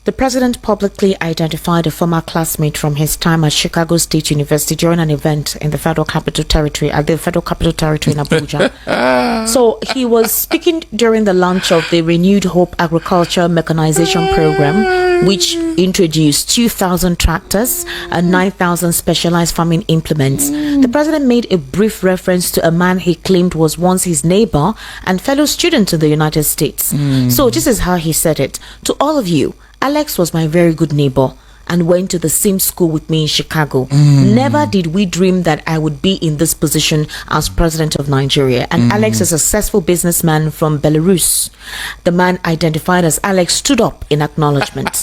The president publicly identified a former classmate from his time at Chicago State University during an event in the Federal Capital Territory, in Abuja. So he was speaking during the launch of the Renewed Hope Agriculture Mechanization Program, which introduced 2,000 tractors and 9,000 specialized farming implements. The president made a brief reference to a man he claimed was once his neighbor and fellow student in the United States. So this is how he said it. To all of you, Alex was my very good neighbor and went to the same school with me in Chicago. Never did we dream that I would be in this position as president of Nigeria. And Alex is a successful businessman from Belarus. The man identified as Alex stood up in acknowledgement.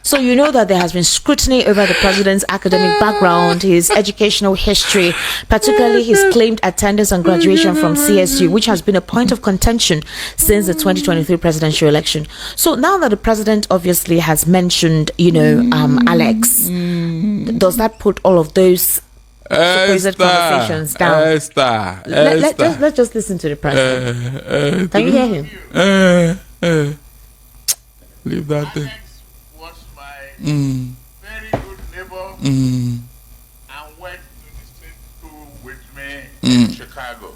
So you know that there has been scrutiny over the president's academic background, his educational history, particularly his claimed attendance and graduation from CSU, which has been a point of contention since the 2023 presidential election. So now that the president obviously has mentioned, Alex, does that put all of those supposed conversations down? Let's just listen to the president. Can you hear him? Leave that thing. Very good neighbor and went to the state school with me in Chicago.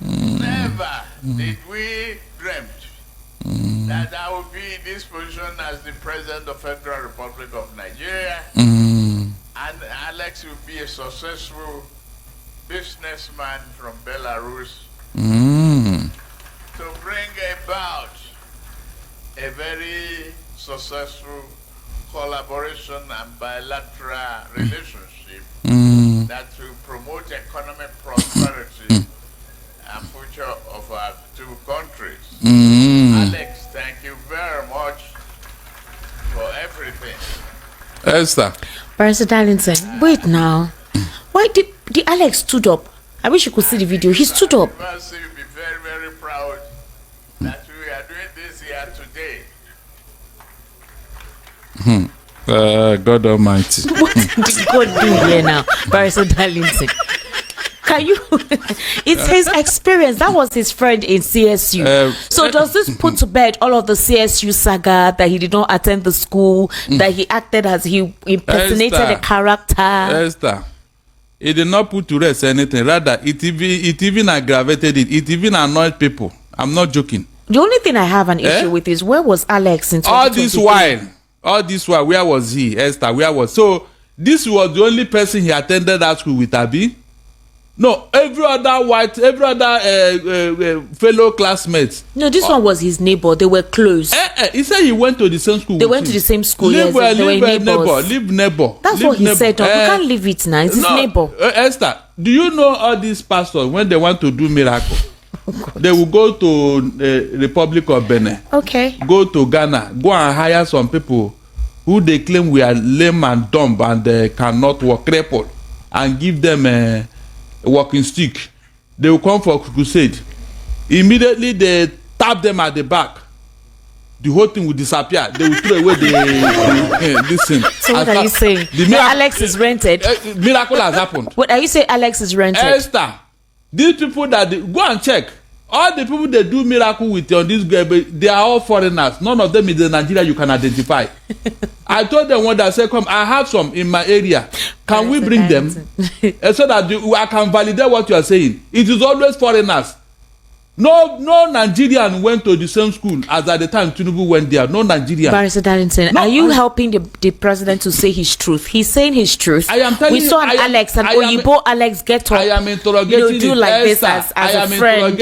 Never did we dreamt that I would be in this position as the President of the Federal Republic of Nigeria and Alex will be a successful businessman from Belarus to bring about a very successful collaboration and bilateral relationship that will promote economic prosperity and future of our two countries. Alex, thank you very much for everything. Esther. Barrister Darlington, wait now. Why did Alex stood up? I wish you could see the video. He stood up. You must be very, very proud that we are doing this here today. God Almighty. What did God do here now, Barrister Darlington? Can you? It's his experience. That was his friend in CSU. So does this put to bed all of the CSU saga that he did not attend the school, that he acted as he impersonated a character? Esther, it did not put to rest anything. Rather, it even aggravated it. It even annoyed people. I'm not joking. The only thing I have an issue with is where was Alex in 2023? All this while, where was he, Esther? Where was? So this was the only person he attended that school with, Abi. No, every other fellow classmates. No, this one was his neighbor. They were close. He said he went to the same school. They went to the same school. Leave Yes, neighbor. That's what he said. You can't leave it now. It's his neighbor. Esther, do you know all these pastors when they want to do miracle? They will go to Republic of Benin. Okay. Go to Ghana. Go and hire some people who they claim we are lame and dumb and they cannot walk, crippled, and give them a walking stick. They will come for crusade. Immediately they tap them at the back. The whole thing will disappear. They will throw away this thing. So what are you saying? Alex is rented. Miracle has happened. What are you saying? Alex is rented. Esther, these people that go and check. All the people they do miracle with on this grave, they are all foreigners. None of them is the Nigeria you can identify. I told them when they say, come, I have some in my area. Can we bring them? So that I can validate what you are saying. It is always foreigners. No Nigerian went to the same school as at the time Tinubu went there. No Nigerian. Barrister Darlington, are you helping the president to say his truth? He's saying his truth. I am telling you. We saw Alex and Oyibo Alex get up. I am interrogating do like this as a friend,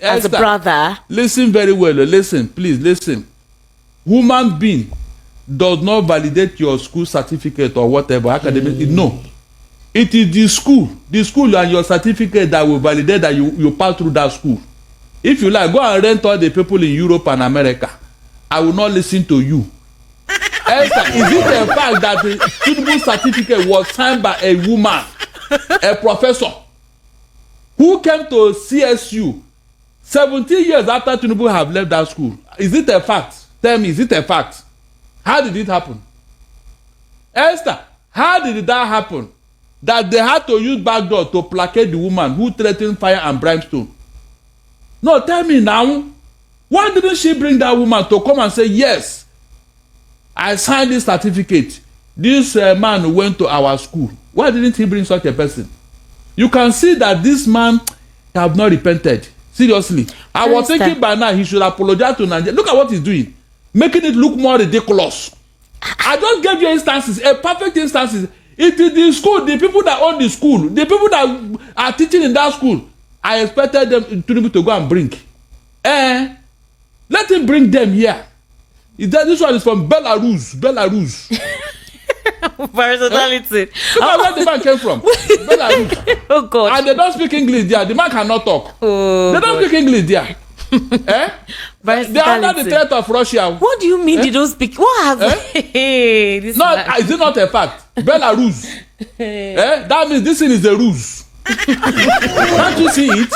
as a brother. Listen very well. Listen, please listen. Human being does not validate your school certificate or whatever academic. No. It is the school and your certificate that will validate that you pass through that school. If you like, go and rent all the people in Europe and America. I will not listen to you. Esther, is it a fact that the Tinubu certificate was signed by a woman, a professor, who came to CSU 17 years after Tinubu have left that school? Is it a fact? Tell me, is it a fact? How did it happen? Esther, how did that happen? That they had to use backdoor to placate the woman who threatened fire and brimstone. No, tell me now. Why didn't she bring that woman to come and say, yes, I signed this certificate. This man went to our school. Why didn't he bring such a person? You can see that this man have not repented. Seriously. I was thinking by now he should apologize to Nigeria. Look at what he's doing. Making it look more ridiculous. I just gave you instances, a perfect instances. It is the school, the people that own the school, the people that are teaching in that school. I expected them to go and bring. Let him bring them here. This one is from Belarus. Personality. Look at where the man came from. Belarus. Oh God. And they don't speak English there. The man cannot talk. Oh, they don't speak English there. They are under the threat of Russia. What do you mean they don't speak? What have this no, is it not a fact? Belarus. That means this thing is a ruse. Can't you see it?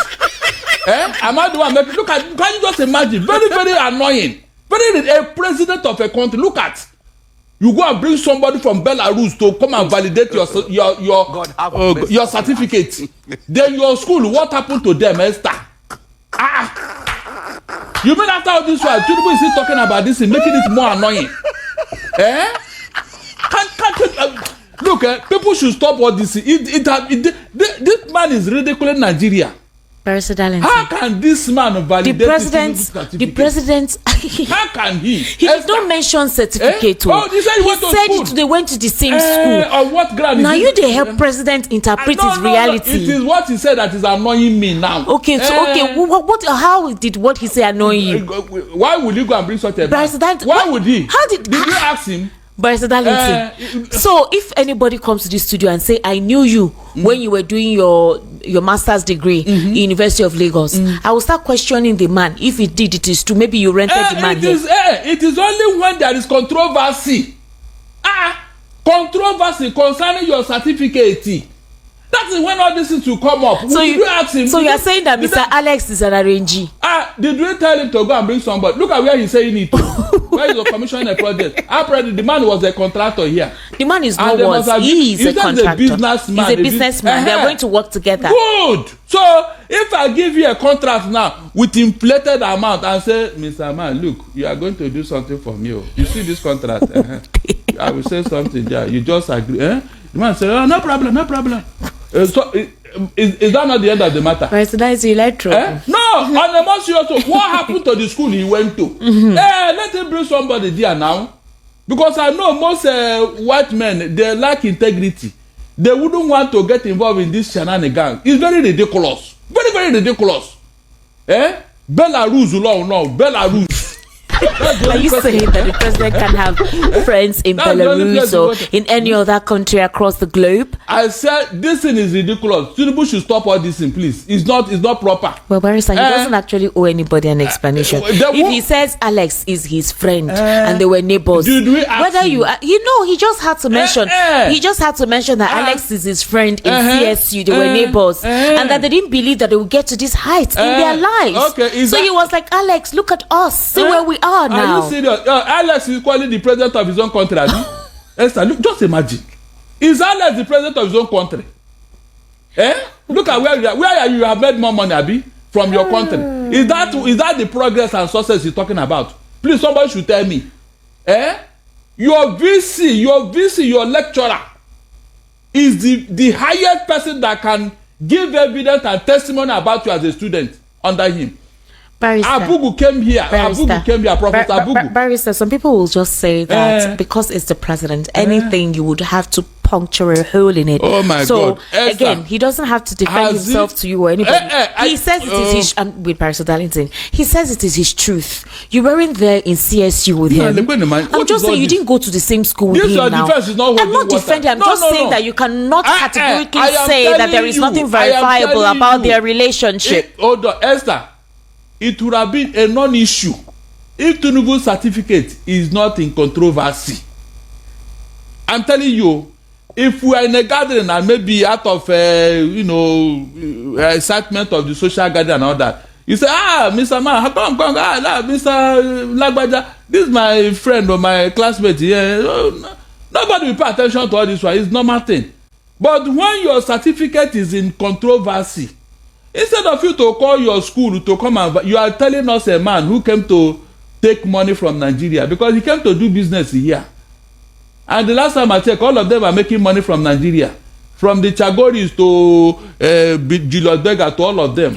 Am I the one making? Look at, can you just imagine? Very, very annoying. A president of a country. Look at. You go and bring somebody from Belarus to come and validate your certificate. Then your school, what happened to them, Esther? You mean after all this while, Tinubu is still talking about this and making it more annoying? Look, people should stop what this is. This man is ridiculing Nigeria. Personality. How can this man validate the president? How can he? He did not mention certificate. Oh, he said they went to the same school. On what ground? Now you they help president interpret his reality. It is what he said that is annoying me now. Okay, what? How did what he say annoy you? Why would you go and bring such a president? Why would he? How did you ask him? Personality. So if anybody comes to this studio and say, I knew you when you were doing your master's degree in University of Lagos, I will start questioning the man. If it did, it is true. Maybe you rented the man here. It is only when there is controversy. Controversy concerning your certificate. That is when all this things will come up. So you ask him? So you are saying that Mr. Alex is an arrangee? Did we tell him to go and bring somebody? Look at where he's saying it. Where is the commissioning a project? Apparently, the man was a contractor here. The man is not was. He is a contractor. He's a businessman. They are going to work together. Good. So if I give you a contract now with inflated amount and say, Mr. Man, look, you are going to do something for me. You see this contract? I will say something there. You just agree. The man said, oh, no problem. So is that not the end of the matter? Personalized electro. No, on a more serious note, what happened to the school he went to? Let him bring somebody there now. Because I know most white men, they lack integrity. They wouldn't want to get involved in this shenanigans. It's very ridiculous. Very, very ridiculous. Belarus, Belarus. Are you saying that the president can have friends in Belarus or in any other country across the globe? I said this thing is ridiculous. Tinubu should stop all this thing, please. It's not proper. Well, Barrister, he doesn't actually owe anybody an explanation. If he says Alex is his friend and they were neighbors, he just had to mention. He just had to mention that Alex is his friend in CSU. They were neighbors, and that they didn't believe that they would get to this height in their lives. Okay, so he was like, Alex, look at us. See where we are now. Are you serious? Alex is calling the president of his own country. Esther, look, just imagine. Is Alex the president of his own country? Look at where you are. Where you have made more money, Abi, from your country. Is that the progress and success he's talking about? Please, somebody should tell me. Your VC, your lecturer is the highest person that can give evidence and testimony about you as a student under him. Barrister. Abugu came here. Professor Abugu. Barrister, some people will just say that because it's the president, anything you would have to puncture a hole in it. Oh my God. Again, he doesn't have to defend himself to you or anybody. He says it is his, and with Barrister Darlington, he says it is his truth. You weren't there in CSU with him. I'm just saying you didn't go to the same school with him now. I'm not defending. I'm just saying that you cannot categorically say that there is nothing verifiable about their relationship. Hold on, Esther. It would have been a non-issue if Tinubu's certificate is not in controversy. I'm telling you, if we are in a gathering and maybe out of excitement of the social gathering and all that, you say, Mr. Man, come, Mr. Lagbaja, this is my friend or my classmate here. Nobody will pay attention to all this one. It's normal thing. But when your certificate is in controversy, Instead of you to call your school to come and you are telling us a man who came to take money from Nigeria because he came to do business here. And the last time I checked, all of them are making money from Nigeria. From the Chagoris to Julius Berger to all of them.